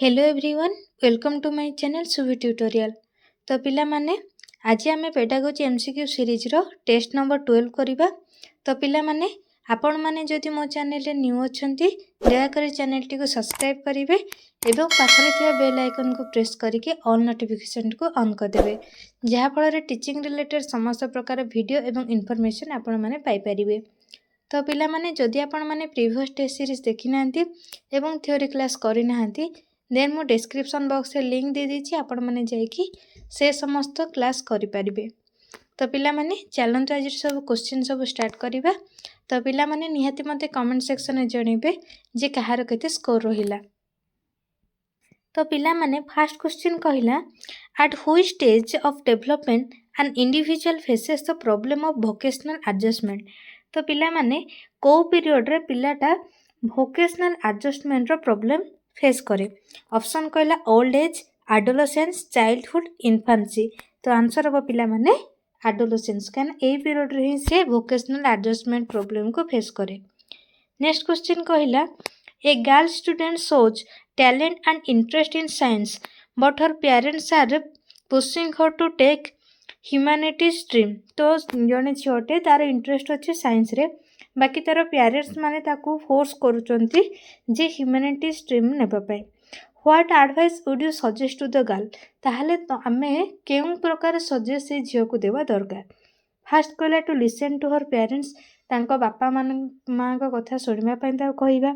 Hello everyone, welcome to my channel Suvi tutorial. तो पिला माने आज आम पेडागोजी एमसीक्यू सीरीज रो टेस्ट नंबर 12 करवा। तो पिला माने आपण माने जदि मो चैनल रे न्यू अछंती दयाकर चैनल टी को सब्सक्राइब करेंगे एवं पाखरे थिबा बेल आइकन को प्रेस करके ऑल नोटिफिकेशन को ऑन कर देबे, जहा फल रे टीचिंग रिलेटेड समस्त प्रकार वीडियो एवं इन्फॉर्मेशन आपण माने पाई परिबे। तो पिला माने जदि आपण माने प्रीवियस टेस्ट सीरीज देखि नांती एवं थ्योरी क्लास करि नांती देन मो डिस्क्रिप्शन बॉक्स रे लिंक दे दीची, आपण माने जाइकी से समस्त क्लास करि परिबे। तो पिला माने चलंतु आज सब क्वेश्चन सब स्टार्ट करिबा। तो पिला माने निहाती मते कमेंट सेक्शन में जणेबे जे कहार केते स्कोर रहिला। तो पिला माने फर्स्ट क्वेश्चन कहिला at which stage of development an individual faces the problem of vocational adjustment. तो पिला माने को पीरियड रे पिलाटा वोकेशनल एडजस्टमेंट रो प्रॉब्लम फेस करे। ऑप्शन कहला old age, adolescence, childhood, infancy. तो आंसर हम पिला माने एडोलेसेंस, कहना ए पीरियड रे ही से वोकेशनल एडजस्टमेंट प्रॉब्लम को फेस करे। नेक्स्ट क्वेश्चन कहला a girl student shows talent and interest in science but her parents are pushing her to take humanities stream. तो जड़े झीटे तार इंटरेस्ट अच्छे साइंस रे, बाकी तार पेरेंट्स माने ताकू फोर्स करुचंती जे ह्यूमैनिटीज स्ट्रीम नेबापई। What advice would you suggest to the girl. ताहले तो आमे केउं प्रकार सजेस्ट से झील को देवा दरकार। फास्ट कहला to listen to her parents, तांको बापा माँ को कथा शुणा कहवा।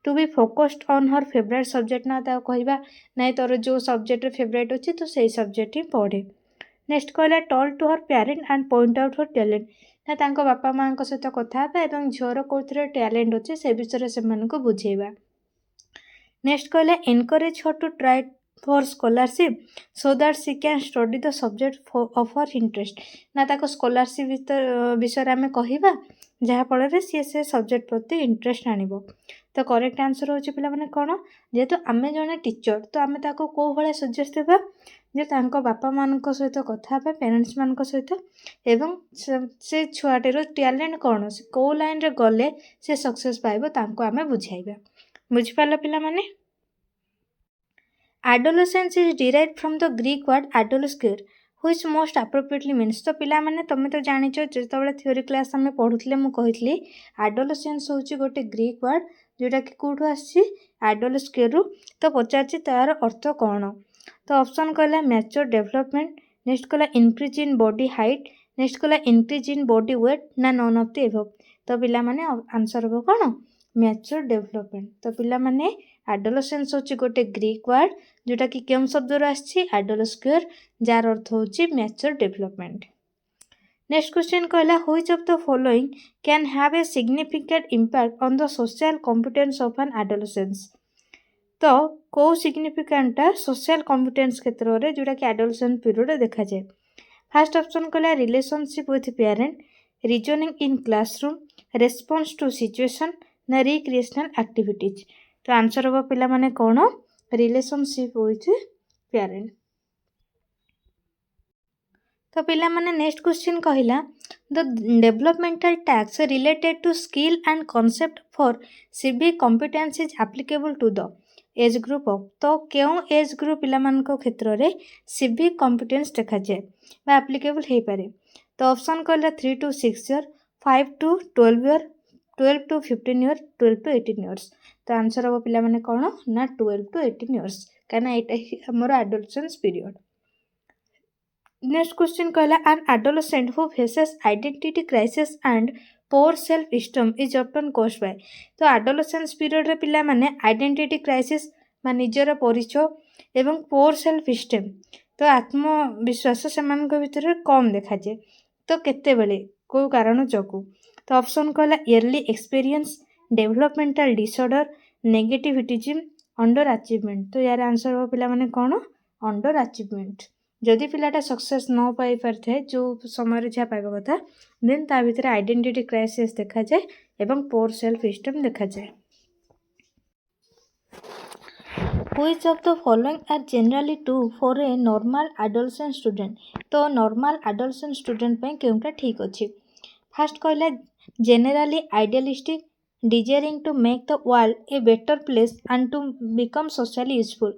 To be focused on her favourite subject ना कहवा, नाई तोर जो सब्जेक्ट फेवरेट अच्छे तो सही सब्जेक्ट ही पढ़े। नेक्स्ट कहला talk to her parent and point out her talent, ना तांको बापा माँ सहित कथा एवं झीर कौन टैलेंट अच्छे से विषय से बुझेवा। नेक्स्ट कहला encourage her to try for scholarship so that she can study the subject of her interest, ना ताको स्कॉलरशिप विषय आम कहवा जहाँफल सी से सब्जेक्ट प्रति इंटरेस्ट आनिबो। तो करेक्ट आंसर होची पिला माने कोन, जेहेतु आमे जने टीचर तो आमे ताको को भले सजेस्ट देबा जे तांको बापा मानक सहित कथा हेबा, पेरेंट्स मानक सहित, एवं से छुआटेर टैलेंट कौन से को लाइन रे गले से सक्सेस पाइबो तांको आमे बुझाइबा। बुझि पालो पिला माने। Adolescence is derived from the Greek word adolescere which most appropriately means. तो पिला माने तमे तो जानिछ जेतबेले थ्योरी क्लास आमे पढुथले मु कहितली एडोलेसेंस होची गोटे ग्रीक वर्ड जोटा कि कोठो आसी एडोलस्क्योर रु। तो पचारछि तार अर्थ कोन। तो ऑप्शन कहला मैच्योर डेवलपमेंट, नेक्स्ट कहला increase in body height, next कहला इंक्रीज इन बॉडी वेट, ना नन ऑफ द एबव। तो पिला माने आंसर हो कोन मैच्योर डेवलपमेंट। तो पिला माने एडोलेसेंस होची गोटे ग्रीक वर्ड जोटा कि केम शब्द रो आछि एडोलस्क्योर, जार अर्थ होची मैच्योर डेवलपमेंट। नेक्स्ट क्वेश्चन कहला which of the following can have a significant impact on the social competence of an adolescence. तो को सिग्निफिकेंटा सोशल कॉम्पिटेंस क्षेत्र में जोटा कि एडोलेसेंस पीरियड देखा जाए। फर्स्ट ऑप्शन कहला relationship with parent, reasoning in classroom, response to situation, ना रिक्रिएशनल एक्टिविटीज। तो आंसर हम पिला माने कौन रिलेशनशिप विथ पेरेंट। तो पिला माने नेक्स्ट क्वेश्चन कहला the developmental task related to skill and concept for civic competence is applicable to the age group of. तो क्यों एज ग्रुप पिला मान को क्षेत्र में सिविक कॉम्पिटेंस देखा जाए बा एप्लिकेबल हो पारे। तो ऑप्शन कहला 3 to 6 year, 5 to 12 year, 12 to 15 year, 12 to 18 years. तो आंसर हम पिला माने कौन ना 12 to 18 ईयर्स, कहना यहाँ हमर एडोलेसेंस पीरियड। नेक्स्ट क्वेश्चन कहला an adolescent who faces identity crisis and poor self esteem is often caused by. तो एडोलेसेंस पीरियड रे पिला माने आइडेंटिटी क्राइसिस मा निजर परिचय एवं पोर सेल्फ स्टीम, तो आत्मविश्वास से भीतर कम देखा जाए। तो केते बेले को कारण जोगु। तो ऑप्शन कहला early experience, developmental disorder, negativitism, under achievement. तो यार आंसर हो पिला माने कौन अंडर अचीवमेंट। जदि पिलाटा सक्सेस न पाई पारे जो समय जहाँ पाइबा कथा देन ता भीतर आइडेंटिटी क्राइसिस देखा जाए एवं पोर सेल्फ स्टीम देखा जाए। Which of the following are generally true for a normal adolescent student. तो नॉर्मल एडोलेसेंट स्टूडेंट पे केउटा ठीक अच्छी। फास्ट कहला generally idealistic, desiring to make the world a better place and to become socially useful.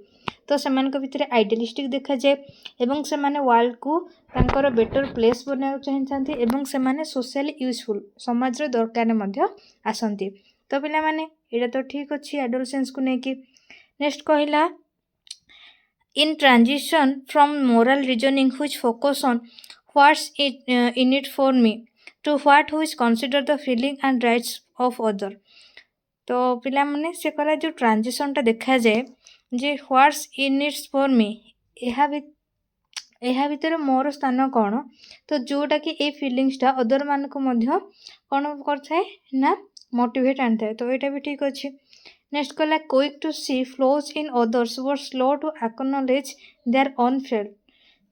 तो सेमानक भितर idealistic देखा जाए एवं सेमाने वर्ल्ड को तांकर बेटर प्लेस बनाइବାକୁ चाहतांती एवं सेमाने सोशली यूजफुल समाज रो दरकार मध्य आसंती। तो पिला माने एटा तो ठीक अछि एडोलसेंस को नेकी। नेक्स्ट कहिला in transition from moral reasoning which focus on what's in it for me to what which consider the feeling and rights of other। तो पिला माने से कला जो ट्रांजिशन टा देखा जाए जे what's in its for me ଏହା ଭିତରେ ମୋର ସ୍ଥାନ କ'ଣ, ତ ଯୋଉଟା କି ଏଇ ଫିଲିଙ୍ଗସଟା ଅଦର ମାନଙ୍କୁ ମଧ୍ୟ କ'ଣ କରିଥାଏ ନା ମୋଟିଭେଟ୍ ଆଣିଥାଏ। ତ ଏଇଟା ବି ଠିକ୍ ଅଛି। ନେକ୍ସଟ କଲା quick to see flaws in others but slow to acknowledge their own fail.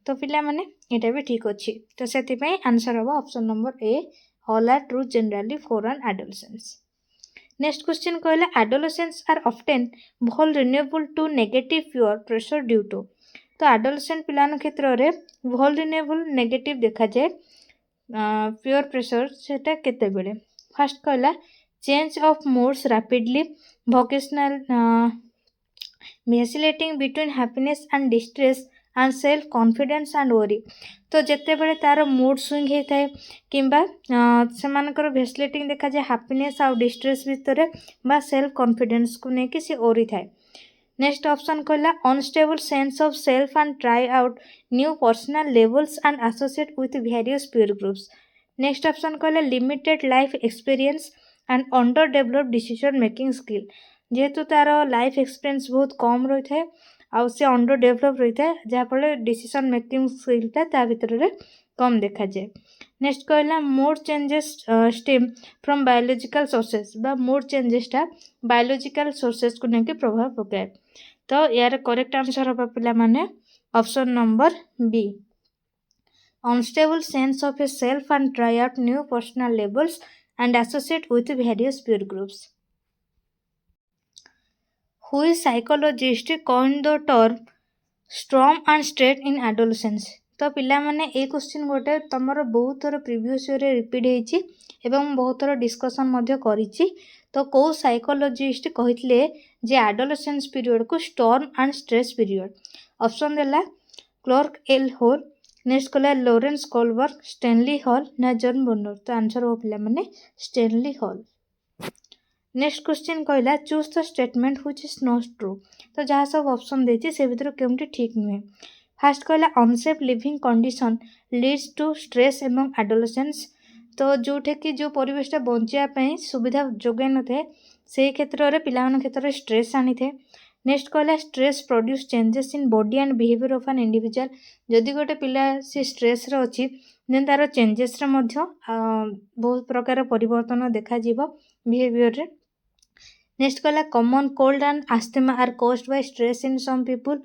ତ ପିଲାମାନେ ଏଇଟା ବି ଠିକ୍ ଅଛି। ତ ସେଥିପାଇଁ ଆନ୍ସର ହେବ option number A all are true generally for an adolescence. Next question कहला adolescents are often vulnerable to negative peer pressure due to। तो adolescent पिलान क्षेत्र रे vulnerable negative देखा जाए peer pressure सेटा केते बेले। फर्स्ट कहला change of moods rapidly, vocational vacillating between happiness and distress and self confidence and worry। तो जेते बेले तार मूड स्विंग होता है किंबा सेमानकर भेसलेटिंग देखा जाए हैप्पीनेस आउ डिस्ट्रेस भितर बा सेल्फ कॉन्फिडेंस को लेकिन सी ओरी थाए। नेक्स्ट ऑप्शन कहला unstable sense of self and try out new personal levels and associate with various peer groups. Next option कहला limited life experience and under develop decision making skill. जेहेतु तार life experience बहुत कम रही है आउ से under develop रही है जहाँफल डिसीजन मेकिंग स्किलटा ता भितर कम देखा जाए। नेक्स्ट कहला mood changes stem from biological sources बा मूड चेंजेसटा बायोलॉजिकल सोर्सेस को लेकिन प्रभाव पकाए। तो यार करेक्ट आंसर होगा पिला माने option number B unstable sense of a self and try out new personal levels and associate with various peer groups. Which psychologist coined the term storm and stress in adolescence। तो पिला माने ए question गोटे तमर बहुत थर previous year repeat होईची एवं बहुत थर डिस्कशन मध्य करिची। तो को साइकोलॉजिस्ट कहितले जे एडोलेसेंस पीरियड को storm and stress period. Option देला क्लार्क एल होल, नेक्स्ट कला लॉरेंस कोलबर्ग, स्टैनली हॉल ना जॉन बोनर। तो आंसर हो पिला माने स्टैनली हॉल। नेक्स्ट क्वेश्चन कहला choose the statement which is not true. तो जहाँ सब ऑप्शन देती से भीतर केउंटी ठीक नुहे। फास्ट कहला unsafe living condition leads to stress एवं एडोलेसेंस। तो जोठे कि जो परिवेशटा बंचिया सुविधा जोगाई न थाए से क्षेत्र में पिलामान क्षेत्र में स्ट्रेस आनी थे। नेक्स्ट कहला stress produce changes in body and behaviour of an individual. जदि गोटे पिला से स्ट्रेस रे अछि देन तार चेंजेस रे मध्य बहुत प्रकार परिवर्तन देखा जीवो बिहेवियर रे। नेक्स्ट कहला common cold and asthma are caused by stress in some people.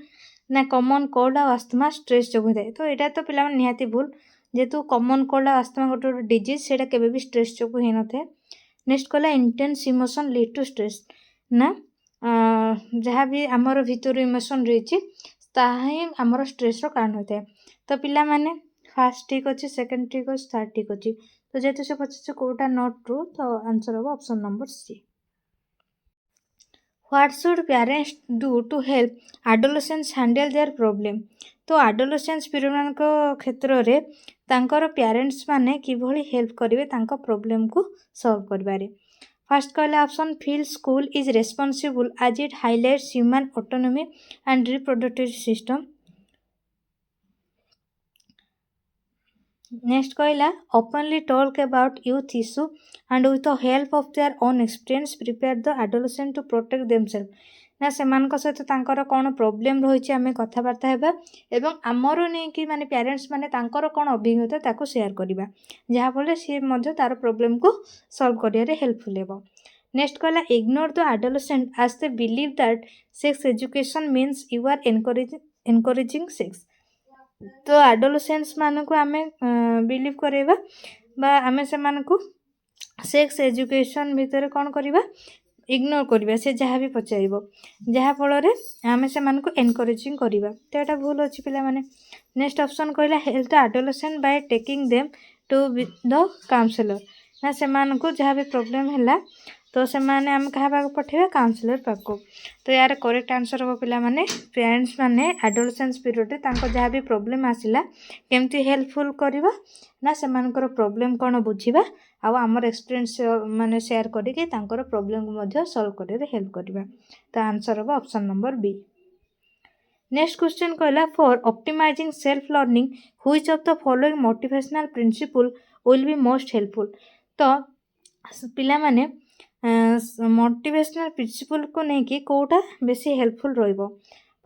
ना कॉमन कोल्ड और आस्थमा स्ट्रेस जो होता है। तो यहाँ तो पिला निहाती भूल जेहेतु कॉमन कोल्ड और आस्थमा गोटे गोटे डिजीज से केबे भी स्ट्रेस जो हो न थे। नेक्स्ट कहला intense emotion lead to stress. ना जहाँ भी आमर भितर इमोशन रही ताही आमर स्ट्रेस रो कारण होता है। तो पिला माने फर्स्ट ठीक अच्छे, सेकंड ठीक अच्छे, थर्ड ठीक अच्छे। तो जेहेतु से पचास कोटा नॉट ट्रू तो आंसर हम option number C. What should parents do to help adolescents handle their problem। तो adolescents पीरियड क्षेत्र रे तांकर पेरेंट्स माने किभली हेल्प करिवे तांको प्रॉब्लम को सॉल्व करबारे। फर्स्ट कहला option feel school is responsible as it highlights human autonomy and reproductive system. Next कहला openly talk about youth issue and with the help of their own experience prepare the adolescent to protect themselves. ना सेमानक सहित तांकर कौन problem रही आम कथबार्ता हेबा एवं आमर नहीं कि माने पेरेंट्स माने तांकर कौन अभिज्ञता ताको शेयर करबा जहाँफल सी मध्य तार प्रॉब्लम को सॉल्व करियारे हेल्पफुल हेबो। नेक्स्ट कहला ignore the adolescent as they believe that sex education means you are encouraging sex. तो एडोलेसेंट्स मानक आमे बिलीव करेबा बा आमे से मानकु सेक्स एजुकेशन भितर कौन करवा इग्नोर करवा से जहाँ भी पचारिबो जहाँ फल आमे से मानकु एनकरेजिंग करवा। तो यहाँ भूल अच्छी पिला माने। नेक्स्ट ऑप्शन कहला help the adolescent by taking them to the counsellor. ना से मानकु जहाँ भी प्रॉब्लम हैला तो सेमाने आम क्या पाक पठेबा काउंसलर पाक। तो यार करेक्ट आंसर हम पिला माने पेरेंट्स माने एडोलसेंस पीरियड रे तांको जहाँ भी प्रॉब्लम आसिला केमती हेल्पफुल करबा ना सेमानकर प्रॉब्लम कोन बुझिबा आ हमर एक्सपीरियंस माने शेयर करिके तांकर प्रॉब्लम को मध्य सॉल्व करिवे हेल्प करबा। तो आंसर हम option number B. Next question कहला for optimizing self learning which of the following motivational principle will be most helpful. तो पिला माने मोटिवेशनल प्रिंसिपल को लेकिन कौटा बेसी हेल्पफुल रहिबो।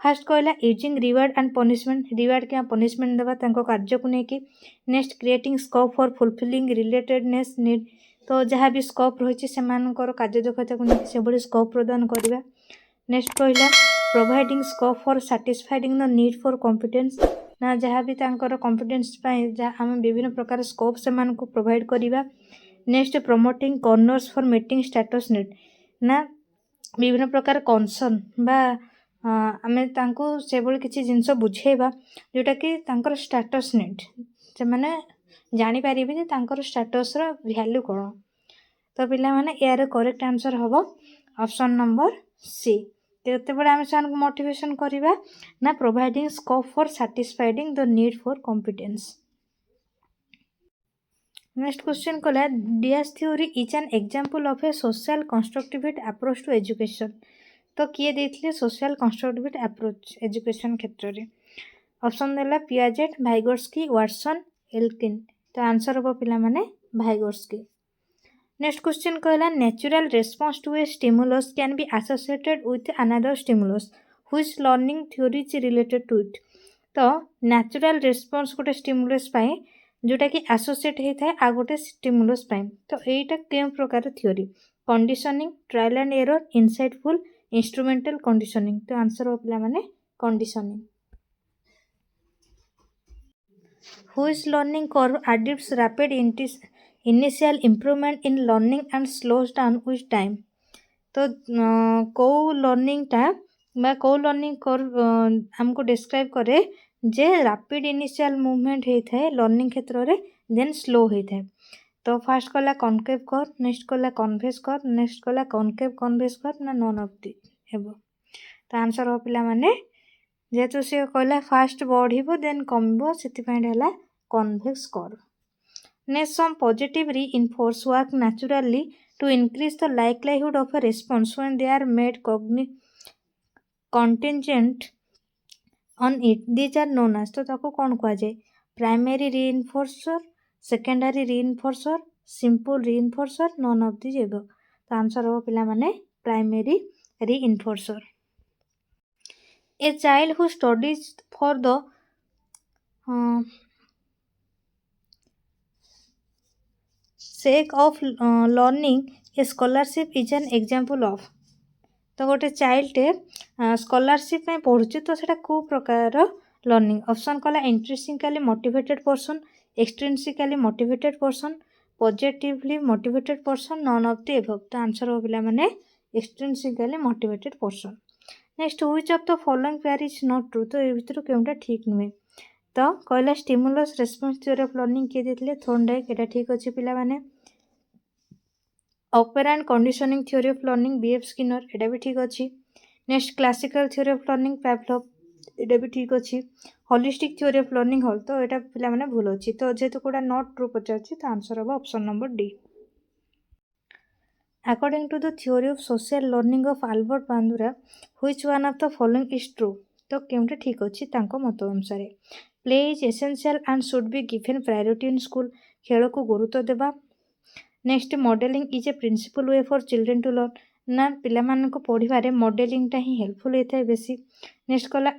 फास्ट कहला using reward and punishment, reward क्या पनिशमेंट देवा तांको कार्य को लेकिन। Next creating scope for fulfilling relatedness need, तो जहाँ भी स्कोप रही से कार्य दक्षता को लेकिन से बड़ी स्कोप प्रदान करवा। नेक्स्ट कहला providing scope for satisfying the need for competence, ना जहाँ भी तांकर कॉम्पिटेंस आम विभिन्न प्रकार स्कोप से प्रोवाइड करवा। Next promoting corners for meeting status need, ना विभिन्न प्रकार कनसर्न बा आमे तांको से बड़ी किसी जिनस बुझेबा जोटा कि तांकर स्टेटस नीड से माने जानि परिबे जे तांकर स्टेटस रो वैल्यू कोन। तो पिला माने यार करेक्ट आंसर हबो ऑप्शन नंबर सी। केते बडे आमे सान मोटिवेशन करिबा ना providing scope for satisfying the need for competence. Next question कला डियास theory is an example of a social constructivist approach to education. तो किए देथिले सोशल कंस्ट्रक्टिविस्ट अप्रोच एजुकेशन क्षेत्र रे। ऑप्शन देला पियाजेट, भाइगोर्स्की, वाटसन, एल्किन। तो आंसर हो पिला माने भाइगोर्स्की। नेक्स्ट क्वेश्चन कहला natural response to a stimulus can be associated with another stimulus which learning theory is related to it. तो natural response गोटे स्टिमुलस पाए जोटा कि एसोसिएट होता है आ गोटे स्टिमुलस पाए। तो यहीटा केउं प्रकार theory, conditioning, trial and error, insightful, instrumental conditioning. तो आंसर हो पिला माने conditioning. Which learning curve depicts rapid initial improvement in learning and slows down with time. तो कौ लर्निंग टा बा कौ लर्निंग कर्व हमको डिस्क्राइब करे जे रैपिड इनिशियल मूवमेंट होता है लर्निंग क्षेत्र में देन स्लो होता है। तो फास्ट कला कॉनकेव कर्व, नेक्स्ट कला कन्वेक्स कर्व, नेक्स्ट कला कॉनकेव कन्वेक्स कर्व ना नॉन ऑफ दी हेबो। तो आंसर हो पिला माने जेहेतु से कहला फास्ट बढ़िबो देन कमिबो सेतिपैंड हला convex curve. Next some positive reinforce work naturally to increase the likelihood of a response when they are made contingent on it, these are known as। तो ताको कौन कहा जाए, primary reinforcer, secondary reinforcer, simple reinforcer, none of this above. तो answer हो पिला माने primary reinforcer. A child who studies for the sake of learning a scholarship is an example of। तो गोटे चाइल्ड स्कॉलरशिप में पढ़ुचे तो सेटा को प्रकार लर्निंग। ऑप्शन कला intrinsically motivated person, extrinsically motivated person, positively motivated person, none of the above. तो answer हो पिला माने extrinsically motivated person. Next which of the following pair is not true. तो ए भितर केउटा ठीक नुहे। तो कहला stimulus response theory of learning किए देथिले थॉर्नडाइक, एटा ठीक अछि पिला माने। Operant conditioning theory of learning B F Skinner, एटा भी ठीक अछि। Next classical theory of learning पैवलोव, एटा भी ठीक अछि। Holistic theory of learning hall, तो एटा पिला माने भूल अछि। तो जेहेतु कोडा नॉट ट्रू पचाछि तो आंसर हो option number D. According to the theory of social learning of Albert Bandura which one of the following is true. तो केउटा ठीक अछि तांको मत अनुसार। Play is essential and should be given priority in school, खेल को गुरुत्व देबा। Next modelling is a principal way for children to learn, ना पिला मानको पढ़िबारे मॉडलिंगटा ही हेल्पफुल होता है बेसी। नेक्स्ट कहला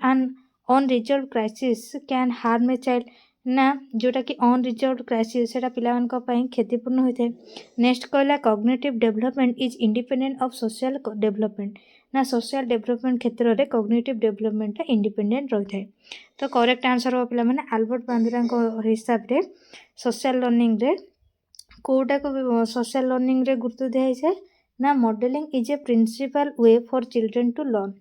unresolved crisis can harm a child, ना जोटा कि अनरिजल्व क्राइसिस सेटा पिला मानक पई क्षतिपूर्ण होता है। नेक्स्ट कहला cognitive development is independent of social development, ना सोशल डेवलपमेंट क्षेत्र में कॉग्निटिव डेवलपमेंट इंडिपेंडेंट रही है। तो करेक्ट आंसर हो पिला माने अल्बर्ट बांदुरा हिसाब रे सोशल लर्निंग रे कोटा को सोशल लर्निंग रे गुरुत्व दिया जाए ना modelling is a principal way for children to learn.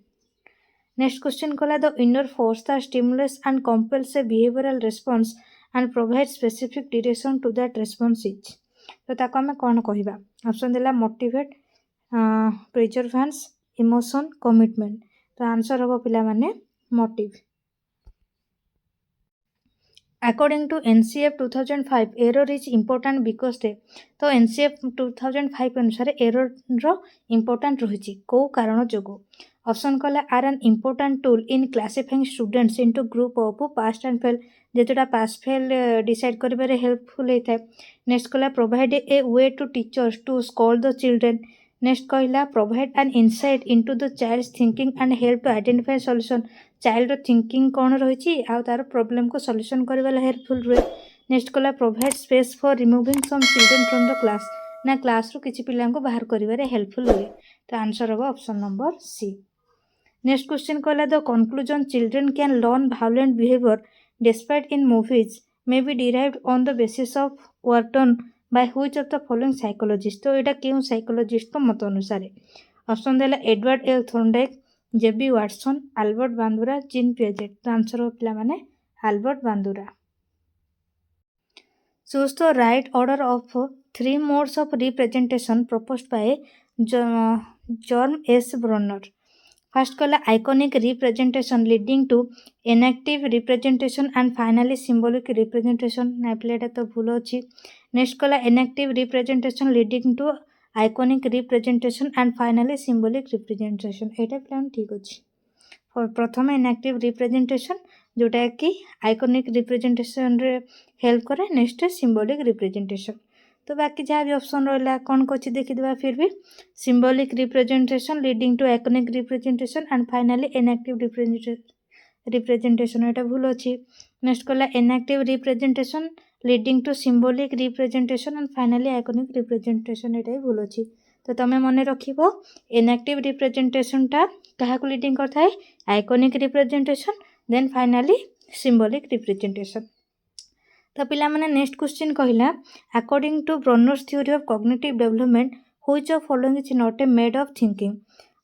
Next question कहला the inner force the stimulus and compels a behavioural response and provide specific direction to that response is. तो ताको हमें कौन कहबा। ऑप्शन देला मोटिवेट, प्रिजर्वेंस इमोशन कमिटमेंट तो answer हम पिला माने motive According to NCF 2005, error is important because they तो NCF 2005 अनुसार error रो important रही को कारण जोगो ऑप्शन कला are an important tool in classifying students into group of pass and fail जेतोटा पास फेल डिसाइड करिबारे हेल्पफुल होता है नेक्स्ट कला provide a way to teachers to scold the children next कहला provide an insight into the child's thinking and help to identify solution child thinking कौन रही आ तार problem को सॉल्यूशन करबा हेल्पफुल रहे नेक्स्ट कला provide space for removing some children from the class ना class रू किछि पिला को बाहर करिबारे हेल्पफुल हुए तो आंसर होगा option number C next question कहला the conclusion children can learn violent behaviour despite in movies may be derived on the basis of work done by which of the following psychologist तो एटा क्यों psychologist को मत अनुसार option देला Edward L Thorndike J B Watson Albert Bandura Jean Piaget तो answer हो पिला माने Albert Bandura choose the right order of 3 modes of representation proposed by Jerome S Bruner first कहला iconic representation leading to enactive representation and finally symbolic representation ना प्लेटा तो भूल अच्छी नेक्स्ट कहला enactive representation leading to iconic representation and finally symbolic representation एटा plan ठीक अच्छी प्रथम इनएक्टिव रिप्रेजेंटेशन जोटा कि आइकॉनिक रिप्रेजेंटेशन रे हेल्प करे नेक्स्ट सिंबॉलिक रिप्रेजेंटेशन तो बाकी जहाँ भी ऑप्शन रहा कौन कौन देखीदे फिर भी symbolic representation leading to iconic representation and finally enactive representation एटा भूल अच्छी नेक्स्ट कहला enactive representation leading to symbolic representation and finally iconic representation एटा भूल अच्छी तो तुम मन रखिबो इनएक्टिव रिप्रेजेंटेशन टा काहाकू लीडिंग करता है iconic representation then finally symbolic representation तो पिला माने नेक्स्ट क्वेश्चन कहला according to Bruner's theory of cognitive development which of following is not a mode of thinking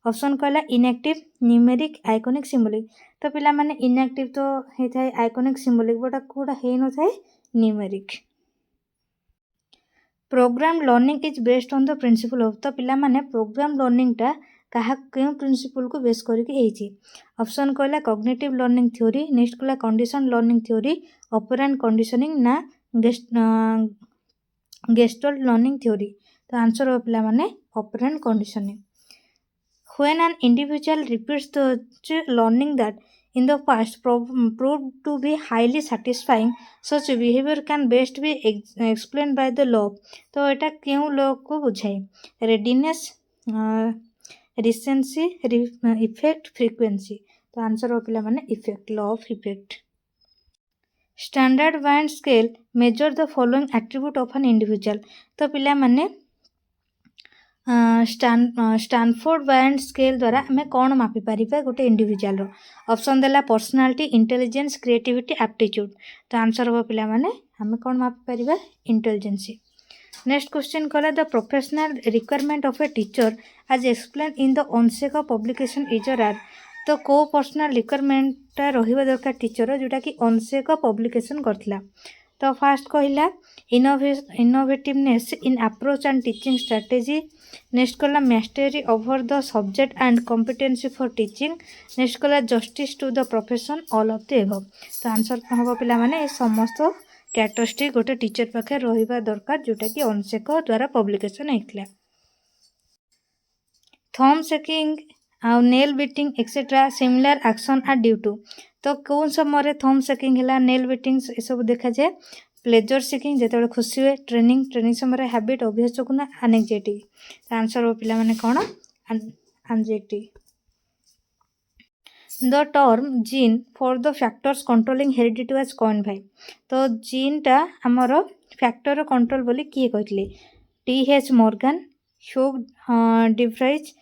option कहला इनएक्टिव न्यूमेरिक आइकॉनिक सिंबॉलिक तो पिला माने इनएक्टिव तो हेता है आइकॉनिक सिंबॉलिक बटा कोडा हे न थाए numeric programme learning is based on the principle of तो पिला माने प्रोग्राम लर्निंग टा कहा क्यों प्रिंसिपल को बेस करके ऑप्शन कहला कॉग्निटिव लर्निंग थ्योरी नेक्स्ट कहला condition learning theory operant conditioning ना गेस्टल्ट लर्निंग थ्योरी तो आंसर हो पिला माने operant conditioning when an individual repeats the learning that in the past proved to be highly satisfying such behavior can best be explained by the law तो एटा क्यों law को बुझाए readiness recency effect frequency तो answer हो पिला माने effect law of effect standard wind scale measure the following attribute of an individual तो पिला माने स्टैनफोर्ड वाइंड स्केल द्वारा आम कौन मापी पारिबा गोटे इंडिविजुअल ऑप्शन देला पर्सनालिटी इंटेलिजेंस क्रिएटिविटी एप्टीट्यूड तो आंसर हो पिला माने आम कौन मापी पारिबा इंटेलिजेंसी नेक्स्ट क्वेश्चन कहला the professional requirement of a teacher as explained in the UNESCO publication is are तो को पर्सनल रिक्वायरमेंट रहिबा दरकार टीचर जोटा कि ऑनसेक पब्लिकेशन करथिला तो फास्ट कहला innovativeness in approach and teaching strategy next कहला mastery over the subject and competency for teaching next कहला justice to the profession all of the above तो आंसर हम पिला माने ए समस्त कैरेक्टरिस्टिक गोटे टीचर पाखे रहिबा दरकार जोटा कि ऑनसेक द्वारा पब्लिकेशन होइतला थंब सेकिंग आ nail biting etcetera similar action are due to तो कौन समय थंब सेकिंग है नेल बीटिंग ये सब देखा जाए प्लेजर सिकिंग जो खुशी हुए ट्रेनिंग समय हैबिट अभ्यास जो ना एंजाइटी आंसर हो पिला माने कौन anxiety the term gene for the factors controlling heredity was coined by तो जीन टा हमर फैक्टर कंट्रोल बोली किए कहले T H. Morgan Hugh De Vries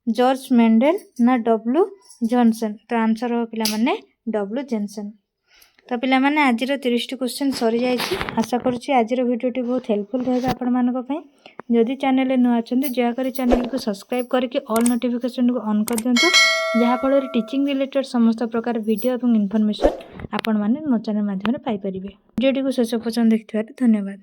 George Mendel ना डब्ल्यू जॉनसन तो आंसर हो पिला माने डब्ल्यू जॉनसन तो पिला माने आज 30 क्वेश्चन सरी जाइए आशा करुँची आज भिडियोटी बहुत हेल्पफुल रहा आपण मानक जदि चैनल नुआ अच्छा दयाकोरी चैनल को सब्सक्राइब करके ऑल नोटिफिकेशन को ऑन कर दिंतु जहाँफल टीचिंग रिलेटेड समस्त प्रकार वीडियो और इनफॉरमेशन आपण माने मो चैनल माध्यम पाई परिबे वीडियोटी को शेष पर्यंत देखिथिबार धन्यवाद।